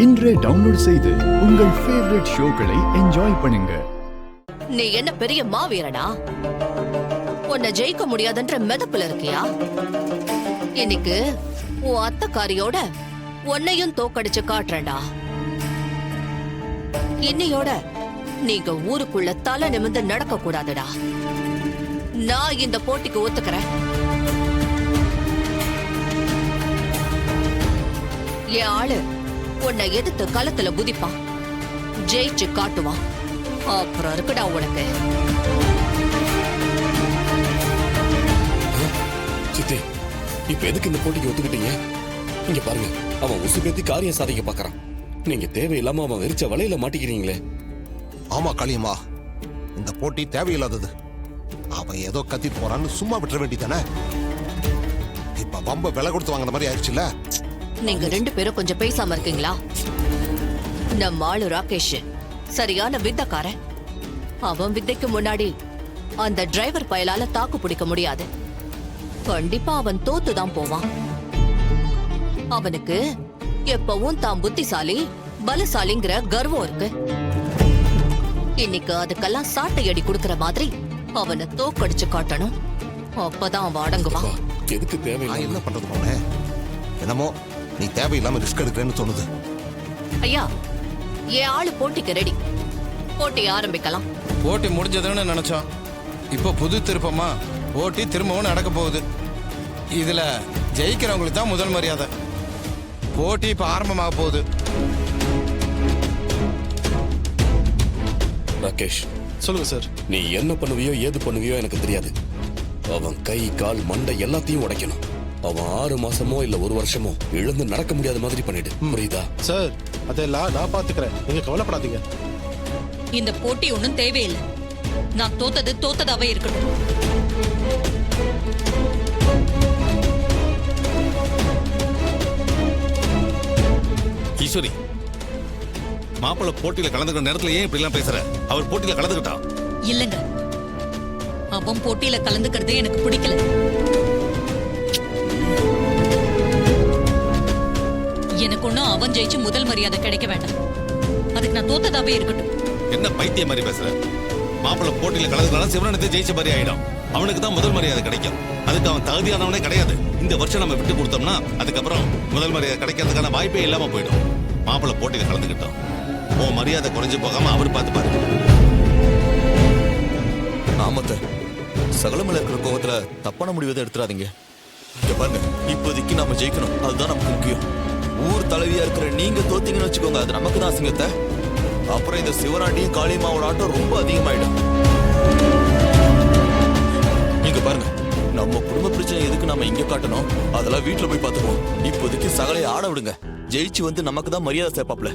இன்றே டவுன்லோட் செய்து உங்கள் ஃபேவரட் ஷோக்களை என்ஜாய் பண்ணுங்க. நீ என்ன பெரிய மாவீரனா? உன்னை ஜெயிக்க முடியாதுன்ற மெதப்புல இருக்கியா? இன்னைக்கு உன் அத்தக்காரியோட உன்னையும் தோக்கடிச்சு காட்டுறேன்டா. இன்னையோட நீங்க ஊருக்குள்ள தலை நிமிர்ந்து நடக்க கூடாதுடா. நான் இந்த போட்டிக்கு ஒத்துக்கிறேன். என் ஆளு உன்னை எதிர்த்து களத்துல குதிப்பான், ஜெயிச்சு காட்டுவான். அப்புறம் இருக்குடா உனக்கு. சித்தி, இப்ப எதுக்கு இந்த போட்டிக்கு ஒத்துக்கிட்டீங்க? இங்க பாருங்க, அவன் உசு பேத்தி காரியம் சாதிக்க பாக்குறான். நீங்க தேவையில்லாம அவன் வெறிச்ச வலையில மாட்டிக்கிறீங்களே. ஆமா காளியம்மா, இந்த போட்டி தேவையில்லாதது. அவன் ஏதோ கத்திட்டு போறான்னு சும்மா விட்டுற வேண்டியதானே. இப்ப வம்ப விலை கொடுத்து வாங்கின மாதிரி ஆயிடுச்சுல. நீங்க ரெண்டு பேரும் கொஞ்சம் பேசாம இருக்கீங்களா? நம்ம ஆளு ராகேஷ் சரியான வித்தக்காரன். அவன் வித்தைக்கு முன்னாடி அந்த டிரைவர் பயலால தாக்கு பிடிக்க முடியாது. கண்டிப்பா அவன் தோத்துதான் போவான். அவனுக்கு எப்பவும் தான் புத்திசாலி பலசாலிங்கிற கர்வம் இருக்கு. இன்னைக்கு அதுக்கெல்லாம் சாட்டையடி கொடுக்கற மாதிரி அவனை தோக்கடிச்சு காட்டணும். அப்பதான் அவன் அடங்குவான். எதுக்கு தேவையில்லை? என்ன பண்றது போனே? என்னமோ நீ தேவையில்லாம ரிஸ்க் எடுக்கிறேன்னு தோணுது. ஐயா, என் ஆளு போட்டிக்கு ரெடி. போட்டி ஆரம்பிக்கலாம். போட்டி முடிஞ்சதுன்னு நினைச்சோம். இப்போ புது திருப்பமா போட்டி திரும்பவும் நடக்க போகுது. இதுல ஜெயிக்கிறவங்களுக்கு தான் முதல் மரியாதை. போட்டி இப்ப ஆரம்பமாக போகுது. ராகேஷ், சொல்லுங்க சார். நீ என்ன பண்ணுவியோ ஏது பண்ணுவியோ எனக்கு தெரியாது. அவன் கை கால் மண்டை எல்லாத்தையும் உடைக்கணும். அவன் 6 மாசமோ இல்ல 1 வருஷமோ எழுந்து நடக்க முடியாத மாதிரி பண்ணிடு. புரியுதா சார்? அதெல்லாம் நான் பாத்துக்கிறேன், நீங்க கவலைப்படாதீங்க. இந்த போட்டி ஒண்ணும் தேவையில்லை. நான் தோத்ததாவே இருக்கட்டும். ஈஸ்வரி, மாப்பிள்ள போட்டியில கலந்துக்கிற நேரத்துல ஏன் இப்படி எல்லாம் பேசுற? அவர் போட்டியில கலந்துக்கிட்டான். இல்லங்க, அவன் போட்டியில கலந்துக்கிறது எனக்கு பிடிக்கல. எனக்கு ஒண்ணும் அவன் ஜெயிச்சு முதல் மரியாதை கிடைக்க வேண்டாம். அதுக்கு நான் தோத்ததாவே இருக்கட்டும். என்ன பைத்திய மாதிரி பேசுற? மாப்பிள்ள போட்டியில கலந்துக்கலாம் சிவனத்தை ஜெயிச்ச மாதிரி ஆயிடும். அவனுக்கு தான் முதல் மரியாதை கிடைக்கும். அதுக்கு அவன் தகுதியானவனே கிடையாது. இந்த வருஷம் நம்ம விட்டு கொடுத்தோம்னா அதுக்கப்புறம் முதல் மரியாதை கிடைக்கிறதுக்கான வாய்ப்பே இல்லாம போயிடும். மாப்பிள்ள போட்டியில கலந்துக்கிட்டோம். உன் மரியாதை குறைஞ்சு போகாம அவர் பார்த்துப்பாரு. ஆமத்த, சகலமல இருக்கிற கோபத்துல தப்பான முடிவை எடுத்துறாதீங்க. இங்க பாருங்க, இப்போதைக்கு நாம ஜெயிக்கணும், அதுதான் நமக்கு முக்கியம். ஊர் தலைவியா இருக்கிற நீங்க தோத்தீங்கன்னு வச்சுக்கோங்க, அது நமக்கு தான் அசிங்கத்தை. அப்புறம் இந்த சிவராண்டியும் காளியம்மாவோட ஆட்டம் ரொம்ப அதிகமாயிடும். நீங்க பாருங்க, நம்ம குடும்ப பிரச்சனை எதுக்கு நாம இங்க காட்டணும்? அதெல்லாம் வீட்டுல போய் பாத்துக்குவோம். இப்போதைக்கு சகலையை ஆட விடுங்க. ஜெயிச்சு வந்து நமக்கு தான் மரியாதை சேர்ப்பாப்ல.